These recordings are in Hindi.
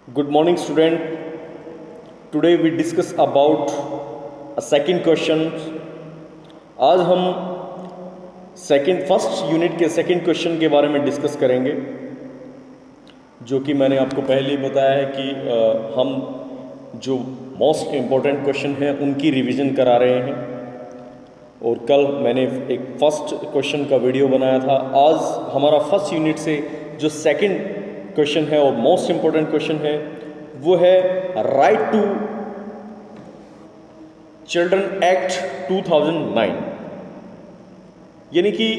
Good morning, student. Today we discuss about a second question. आज हम फर्स्ट यूनिट के सेकंड क्वेश्चन के बारे में डिस्कस करेंगे, जो कि मैंने आपको पहले ही बताया है कि हम जो मोस्ट इम्पोर्टेंट क्वेश्चन हैं उनकी रिवीजन करा रहे हैं। और कल मैंने एक फर्स्ट क्वेश्चन का वीडियो बनाया था। आज हमारा फर्स्ट यूनिट से जो सेकंड क्वेश्चन है और मोस्ट इम्पोर्टेंट क्वेश्चन है वो है राइट टू चिल्ड्रन एक्ट 2009, यानी कि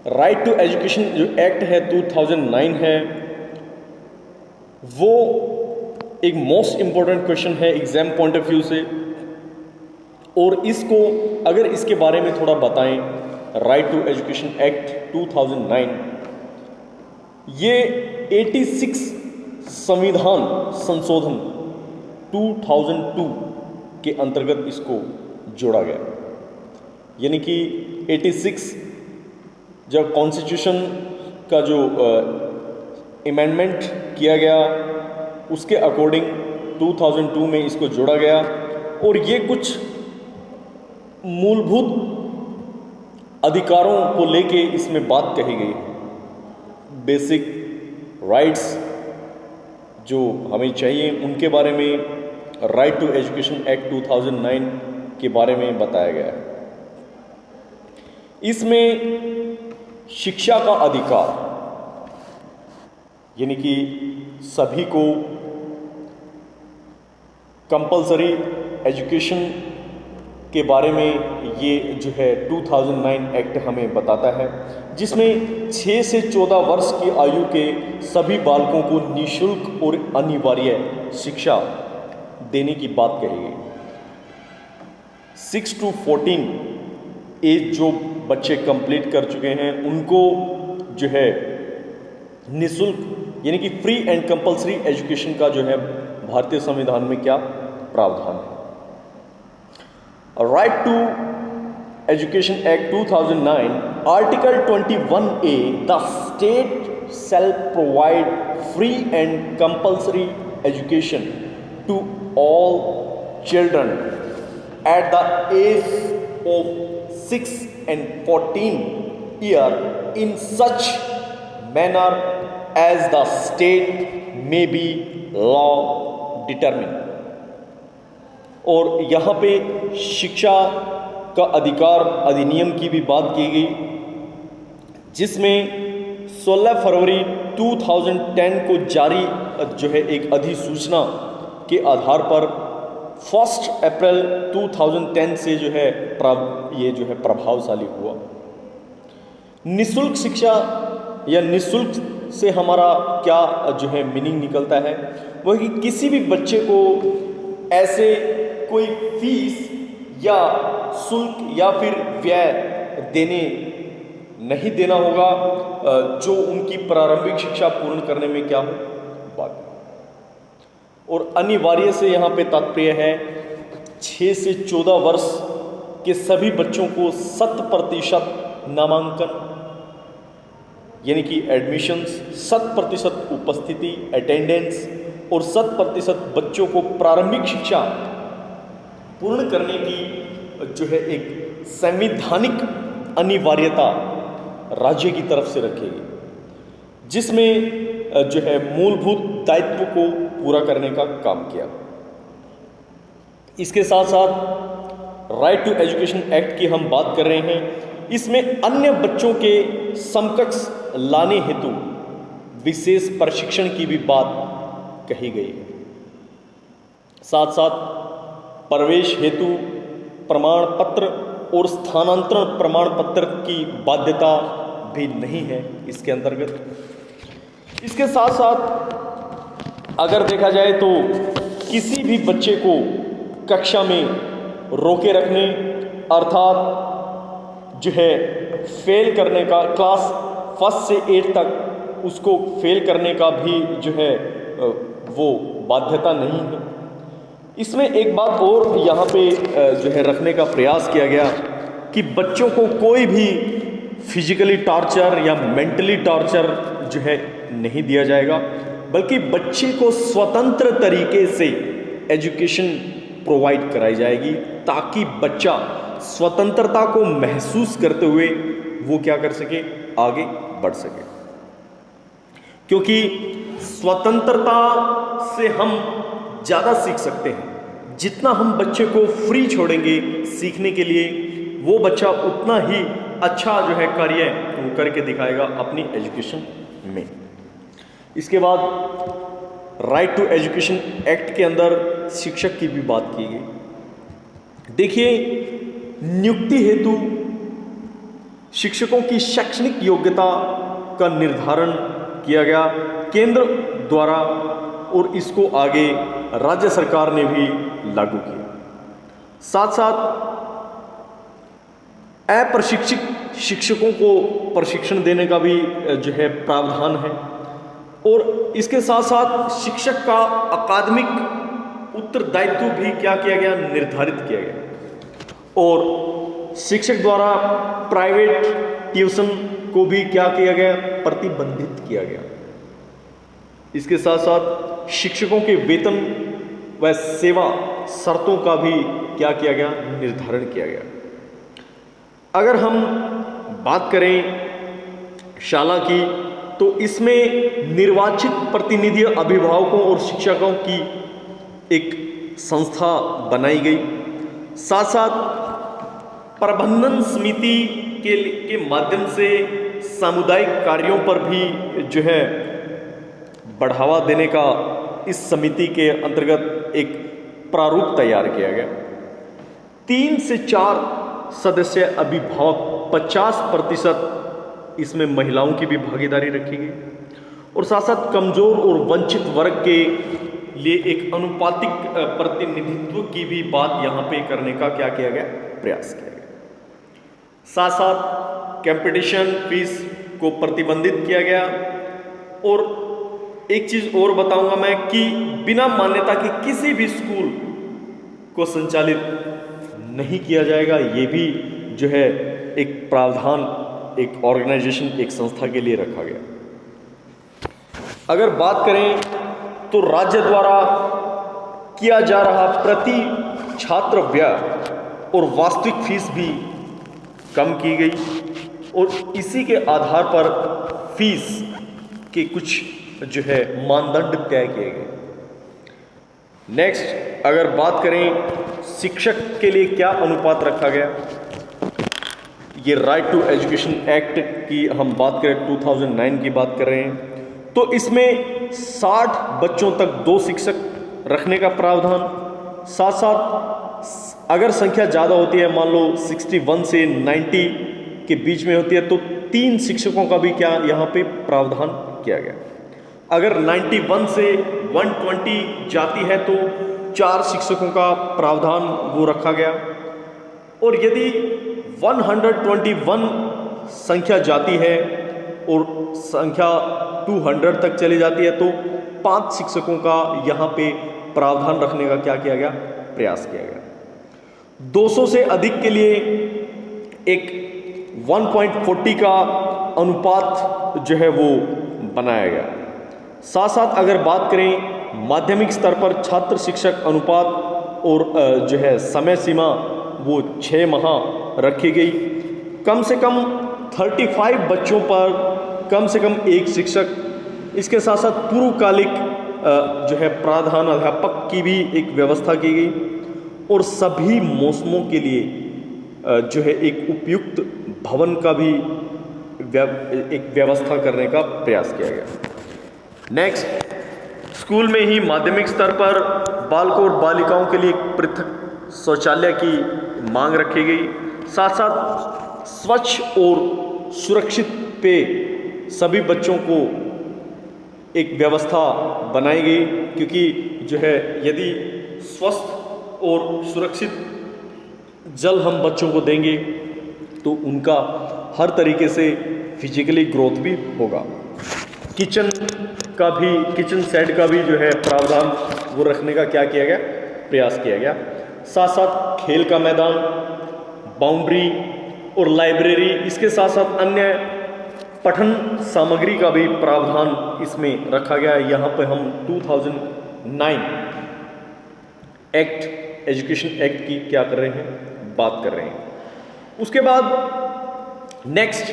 राइट टू एजुकेशन जो एक्ट है 2009 है, वो एक मोस्ट इम्पोर्टेंट क्वेश्चन है एग्जाम पॉइंट ऑफ व्यू से। और इसको अगर इसके बारे में थोड़ा बताएं, राइट टू एजुकेशन एक्ट 2009 ये 86 संविधान संशोधन 2002 के अंतर्गत इसको जोड़ा गया। यानी कि 86 जब कॉन्स्टिट्यूशन का जो अमेंडमेंट किया गया उसके अकॉर्डिंग 2002 में इसको जोड़ा गया। और ये कुछ मूलभूत अधिकारों को लेके इसमें बात कही गई है। बेसिक राइट्स जो हमें चाहिए उनके बारे में राइट टू एजुकेशन एक्ट 2009 के बारे में बताया गया है। इसमें शिक्षा का अधिकार, यानी कि सभी को कंपलसरी एजुकेशन के बारे में ये जो है 2009 एक्ट हमें बताता है, जिसमें 6 से 14 वर्ष की आयु के सभी बालकों को निःशुल्क और अनिवार्य शिक्षा देने की बात कही गई। 6 to 14 एज जो बच्चे कंप्लीट कर चुके हैं उनको जो है निःशुल्क यानी कि फ्री एंड कंपलसरी एजुकेशन का जो है भारतीय संविधान में क्या प्रावधान है। Right to education act 2009 article 21A, the state shall provide free and compulsory education to all children at the age of 6 and 14 year in such manner as the state may be law determine। और यहाँ पे शिक्षा का अधिकार अधिनियम की भी बात की गई, जिसमें 16 फरवरी 2010 को जारी जो है एक अधिसूचना के आधार पर 1 अप्रैल 2010 से जो है ये जो है प्रभावशाली हुआ। निःशुल्क शिक्षा या निःशुल्क से हमारा क्या जो है मीनिंग निकलता है, वह कि किसी भी बच्चे को ऐसे कोई फीस या शुल्क या फिर व्यय नहीं देना होगा जो उनकी प्रारंभिक शिक्षा पूर्ण करने में क्या हो बाकी। और अनिवार्य से यहाँ पे तात्पर्य है 6 से 14 वर्ष के सभी बच्चों को 100% नामांकन यानी कि एडमिशन्स, 100% उपस्थिति अटेंडेंस और 100% बच्चों को प्रारंभिक शिक्षा पूर्ण करने की जो है एक संवैधानिक अनिवार्यता राज्य की तरफ से रखेगी, जिसमें जो है मूलभूत दायित्व को पूरा करने का काम किया। इसके साथ साथ राइट टू एजुकेशन एक्ट की हम बात कर रहे हैं, इसमें अन्य बच्चों के समकक्ष लाने हेतु विशेष प्रशिक्षण की भी बात कही गई है। साथ साथ प्रवेश हेतु प्रमाण पत्र और स्थानांतरण प्रमाण पत्र की बाध्यता भी नहीं है इसके अंतर्गत। इसके साथ साथ अगर देखा जाए तो किसी भी बच्चे को कक्षा में रोके रखने अर्थात जो है फेल करने का, क्लास 1 से 8 तक उसको फेल करने का भी जो है वो बाध्यता नहीं है। इसमें एक बात और यहाँ पे जो है रखने का प्रयास किया गया कि बच्चों को कोई भी फिजिकली टॉर्चर या मेंटली टॉर्चर जो है नहीं दिया जाएगा। बल्कि बच्चे को स्वतंत्र तरीके से एजुकेशन प्रोवाइड कराई जाएगी, ताकि बच्चा स्वतंत्रता को महसूस करते हुए वो क्या कर सके, आगे बढ़ सके। क्योंकि स्वतंत्रता से हम ज़्यादा सीख सकते हैं। जितना हम बच्चे को फ्री छोड़ेंगे सीखने के लिए, वो बच्चा उतना ही अच्छा जो है कार्य वो करके दिखाएगा अपनी एजुकेशन में। इसके बाद राइट टू एजुकेशन एक्ट के अंदर शिक्षक की भी बात की गई। देखिए, नियुक्ति हेतु शिक्षकों की शैक्षणिक योग्यता का निर्धारण किया गया केंद्र द्वारा, और इसको आगे राज्य सरकार ने भी लागू किया। साथ साथ अप्रशिक्षित शिक्षकों को प्रशिक्षण देने का भी जो है प्रावधान है, और इसके साथ साथ शिक्षक का अकादमिक उत्तरदायित्व भी क्या किया गया, निर्धारित किया गया। और शिक्षक द्वारा प्राइवेट ट्यूशन को भी क्या किया गया, प्रतिबंधित किया गया। इसके साथ साथ शिक्षकों के वेतन व सेवा शर्तों का भी क्या किया गया, निर्धारण किया गया। अगर हम बात करें शाला की, तो इसमें निर्वाचित प्रतिनिधि अभिभावकों और शिक्षकों की एक संस्था बनाई गई। साथ साथ प्रबंधन समिति के माध्यम से सामुदायिक कार्यों पर भी जो है बढ़ावा देने का इस समिति के अंतर्गत एक प्रारूप तैयार किया गया। 3 से 4 सदस्य अभिभावक, 50% इसमें महिलाओं की भी भागीदारी रखी गई, और साथ साथ कमजोर और वंचित वर्ग के लिए एक अनुपातिक प्रतिनिधित्व की भी बात यहाँ पे करने का क्या किया गया, प्रयास किया गया। साथ साथ कंपटीशन फीस को प्रतिबंधित किया गया। और एक चीज और बताऊंगा मैं कि बिना मान्यता के किसी भी स्कूल को संचालित नहीं किया जाएगा। ये भी जो है एक प्रावधान एक ऑर्गेनाइजेशन, एक संस्था के लिए रखा गया। अगर बात करें तो राज्य द्वारा किया जा रहा प्रति छात्र व्यय और वास्तविक फीस भी कम की गई, और इसी के आधार पर फीस के कुछ जो है मानदंड तय किए गए। नेक्स्ट, अगर बात करें शिक्षक के लिए क्या अनुपात रखा गया, ये राइट टू एजुकेशन एक्ट की हम बात करें, 2009 की बात कर रहे हैं, तो इसमें 60 बच्चों तक 2 शिक्षक रखने का प्रावधान। साथ साथ अगर संख्या ज़्यादा होती है, मान लो 61 से 90 के बीच में होती है, तो 3 शिक्षकों का भी क्या यहाँ पे प्रावधान किया गया। अगर 91 से 120 जाती है तो 4 शिक्षकों का प्रावधान वो रखा गया, और यदि 121 संख्या जाती है और संख्या 200 तक चली जाती है तो 5 शिक्षकों का यहाँ पे प्रावधान रखने का क्या किया गया, प्रयास किया गया। 200 से अधिक के लिए एक 1.40 का अनुपात जो है वो बनाया गया। साथ साथ अगर बात करें माध्यमिक स्तर पर छात्र शिक्षक अनुपात और जो है समय सीमा वो 6 माह रखी गई। कम से कम 35 बच्चों पर कम से कम 1 शिक्षक। इसके साथ साथ पूर्वकालिक जो है प्रधान अध्यापक की भी एक व्यवस्था की गई, और सभी मौसमों के लिए जो है एक उपयुक्त भवन का भी एक व्यवस्था करने का प्रयास किया गया। नेक्स्ट, स्कूल में ही माध्यमिक स्तर पर बालकों और बालिकाओं के लिए पृथक शौचालय की मांग रखी गई। साथ साथ स्वच्छ और सुरक्षित पेय सभी बच्चों को एक व्यवस्था बनाई गई, क्योंकि जो है यदि स्वस्थ और सुरक्षित जल हम बच्चों को देंगे तो उनका हर तरीके से फिजिकली ग्रोथ भी होगा। किचन सेट का भी जो है प्रावधान वो रखने का क्या किया गया, प्रयास किया गया। साथ साथ खेल का मैदान, बाउंड्री और लाइब्रेरी, इसके साथ साथ अन्य पठन सामग्री का भी प्रावधान इसमें रखा गया है। यहाँ पे हम 2009 एक्ट, एजुकेशन एक्ट की क्या कर रहे हैं, बात कर रहे हैं। उसके बाद नेक्स्ट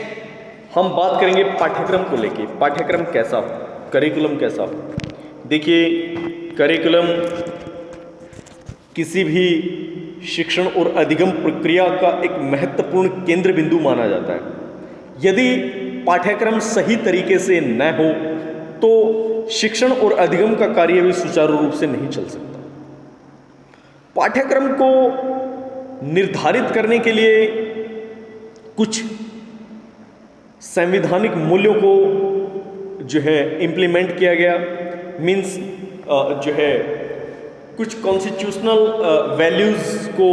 हम बात करेंगे पाठ्यक्रम को लेके। पाठ्यक्रम कैसा हो, करिकुलम कैसा हो। देखिए, करिकुलम किसी भी शिक्षण और अधिगम प्रक्रिया का एक महत्वपूर्ण केंद्र बिंदु माना जाता है। यदि पाठ्यक्रम सही तरीके से न हो तो शिक्षण और अधिगम का कार्य भी सुचारू रूप से नहीं चल सकता। पाठ्यक्रम को निर्धारित करने के लिए कुछ संवैधानिक मूल्यों को जो है इम्प्लीमेंट किया गया, मीन्स जो है कुछ कॉन्स्टिट्यूशनल वैल्यूज़ को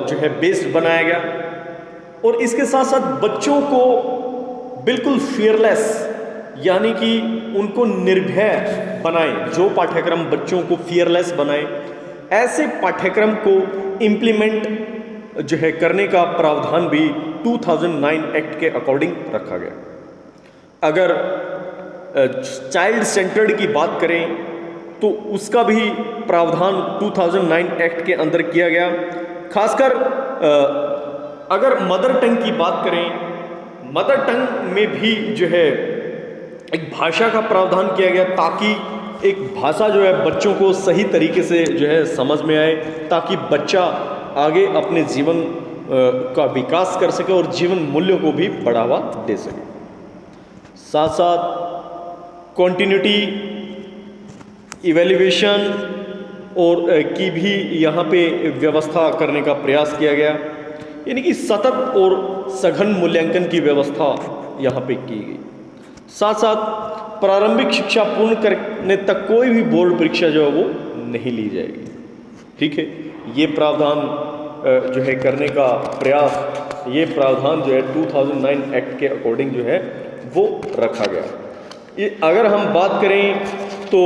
जो है बेस्ड बनाया गया। और इसके साथ साथ बच्चों को बिल्कुल फियरलेस, यानी कि उनको निर्भय बनाए, जो पाठ्यक्रम बच्चों को फियरलेस बनाए, ऐसे पाठ्यक्रम को इम्प्लीमेंट जो है करने का प्रावधान भी 2009 एक्ट के अकॉर्डिंग रखा गया। अगर चाइल्ड सेंटर्ड की बात करें तो उसका भी प्रावधान 2009 एक्ट के अंदर किया गया। खासकर अगर मदर टंग की बात करें, मदर टंग में भी जो है एक भाषा का प्रावधान किया गया, ताकि एक भाषा जो है बच्चों को सही तरीके से जो है समझ में आए, ताकि बच्चा आगे अपने जीवन का विकास कर सके और जीवन मूल्यों को भी बढ़ावा दे सके। साथ साथ कॉन्टिन्यूटी, इवैल्यूएशन और की भी यहाँ पे व्यवस्था करने का प्रयास किया गया, यानी कि सतत और सघन मूल्यांकन की व्यवस्था यहाँ पे की गई। साथ साथ प्रारंभिक शिक्षा पूर्ण करने तक कोई भी बोर्ड परीक्षा जो है वो नहीं ली जाएगी। ठीक है, ये प्रावधान जो है करने का प्रयास, ये प्रावधान जो है 2009 एक्ट के अकॉर्डिंग जो है वो रखा गया। ये अगर हम बात करें तो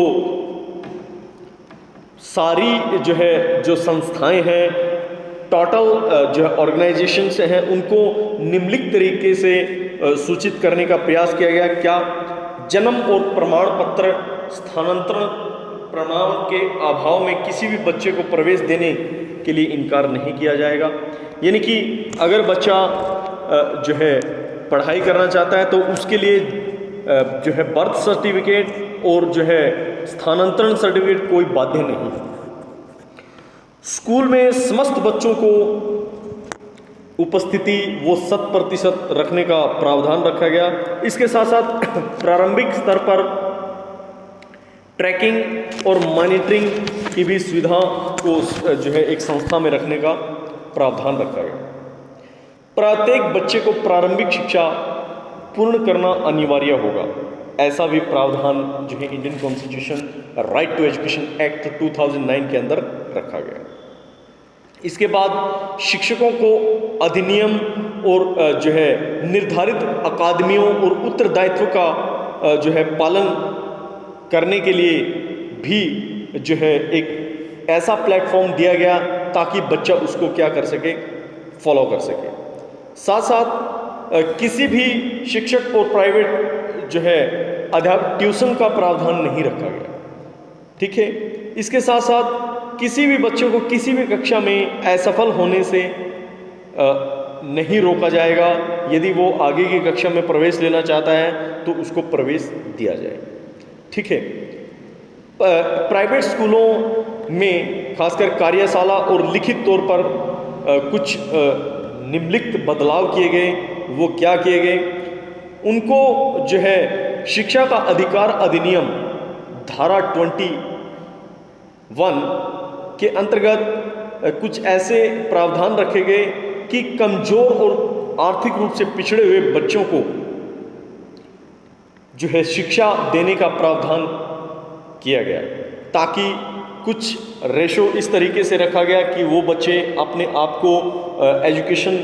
सारी जो है जो संस्थाएं हैं, टोटल जो है ऑर्गेनाइजेशंस हैं, उनको निम्नलिखित तरीके से सूचित करने का प्रयास किया गया। क्या? जन्म और प्रमाण पत्र स्थानांतरण प्रमाण के अभाव में किसी भी बच्चे को प्रवेश देने के लिए इनकार नहीं किया जाएगा। यानी कि अगर बच्चा जो है पढ़ाई करना चाहता है तो उसके लिए जो है बर्थ सर्टिफिकेट और जो है स्थानांतरण सर्टिफिकेट कोई बाध्य नहीं है। स्कूल में समस्त बच्चों को उपस्थिति वो 100% रखने का प्रावधान रखा गया। इसके साथ साथ प्रारंभिक स्तर पर ट्रैकिंग और मॉनिटरिंग की भी सुविधा को जो है एक संस्था में रखने का प्रावधान रखा गया। प्रत्येक बच्चे को प्रारंभिक शिक्षा पूर्ण करना अनिवार्य होगा, ऐसा भी प्रावधान जो है Indian constitution right to education act 2009 के अंदर रखा गया। इसके बाद शिक्षकों को अधिनियम और जो है निर्धारित अकादमियों और उत्तरदायित्व का जो है पालन करने के लिए भी जो है एक ऐसा प्लेटफॉर्म दिया गया ताकि बच्चा उसको क्या कर सके, फॉलो कर सके। साथ साथ किसी भी शिक्षक और प्राइवेट जो है अध्यापक ट्यूशन का प्रावधान नहीं रखा गया। ठीक है, इसके साथ साथ किसी भी बच्चे को किसी भी कक्षा में असफल होने से नहीं रोका जाएगा। यदि वो आगे की कक्षा में प्रवेश लेना चाहता है तो उसको प्रवेश दिया जाएगा। ठीक है, प्राइवेट स्कूलों में खासकर कार्यशाला और लिखित तौर पर कुछ निम्नलिखित बदलाव किए गए। वो क्या किए गए? उनको जो है शिक्षा का अधिकार अधिनियम धारा 21 के अंतर्गत कुछ ऐसे प्रावधान रखे गए कि कमजोर और आर्थिक रूप से पिछड़े हुए बच्चों को जो है शिक्षा देने का प्रावधान किया गया, ताकि कुछ रेशो इस तरीके से रखा गया कि वो बच्चे अपने आप को एजुकेशन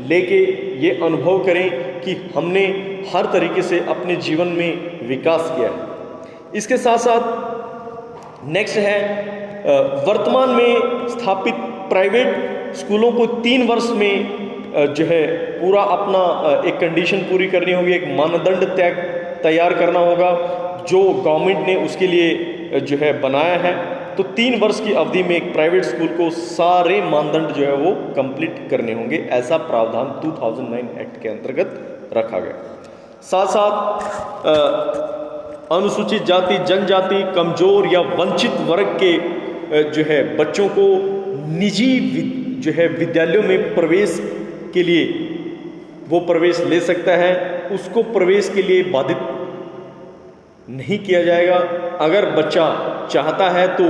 लेके ये अनुभव करें कि हमने हर तरीके से अपने जीवन में विकास किया है। इसके साथ साथ नेक्स्ट है वर्तमान में स्थापित प्राइवेट स्कूलों को 3 वर्ष में जो है पूरा अपना एक कंडीशन पूरी करनी होगी, एक मानदंड तैयार करना होगा जो गवर्नमेंट ने उसके लिए जो है बनाया है। तो 3 वर्ष की अवधि में एक प्राइवेट स्कूल को सारे मानदंड जो है वो कंप्लीट करने होंगे, ऐसा प्रावधान 2009 एक्ट के अंतर्गत रखा गया। साथ साथ अनुसूचित जाति, जनजाति, कमजोर या वंचित वर्ग के जो है बच्चों को निजी जो है विद्यालयों में प्रवेश के लिए वो प्रवेश ले सकता है, उसको प्रवेश के लिए बाधित नहीं किया जाएगा। अगर बच्चा चाहता है तो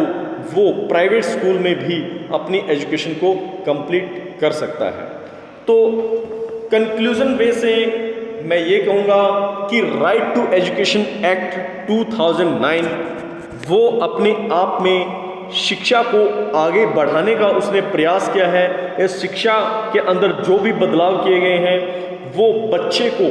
वो प्राइवेट स्कूल में भी अपनी एजुकेशन को कंप्लीट कर सकता है। तो कंक्लूजन वे से मैं ये कहूँगा कि राइट टू एजुकेशन एक्ट 2009 वो अपने आप में शिक्षा को आगे बढ़ाने का उसने प्रयास किया है। इस शिक्षा के अंदर जो भी बदलाव किए गए हैं वो बच्चे को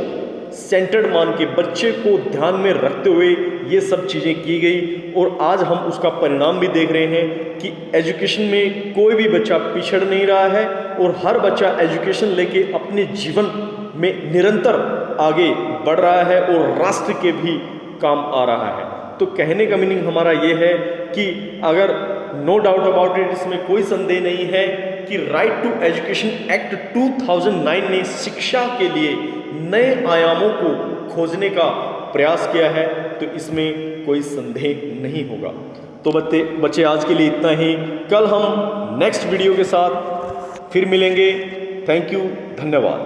सेंटर्ड मान के, बच्चे को ध्यान में रखते हुए ये सब चीज़ें की गई और आज हम उसका परिणाम भी देख रहे हैं कि एजुकेशन में कोई भी बच्चा पिछड़ नहीं रहा है और हर बच्चा एजुकेशन लेके अपने जीवन में निरंतर आगे बढ़ रहा है और राष्ट्र के भी काम आ रहा है। तो कहने का मीनिंग हमारा ये है कि अगर नो डाउट अबाउट इट, इसमें कोई संदेह नहीं है कि राइट टू एजुकेशन एक्ट 2009 ने शिक्षा के लिए नए आयामों को खोजने का प्रयास किया है, तो इसमें कोई संदेह नहीं होगा। तो बच्चे आज के लिए इतना ही। कल हम नेक्स्ट वीडियो के साथ फिर मिलेंगे। थैंक यू, धन्यवाद।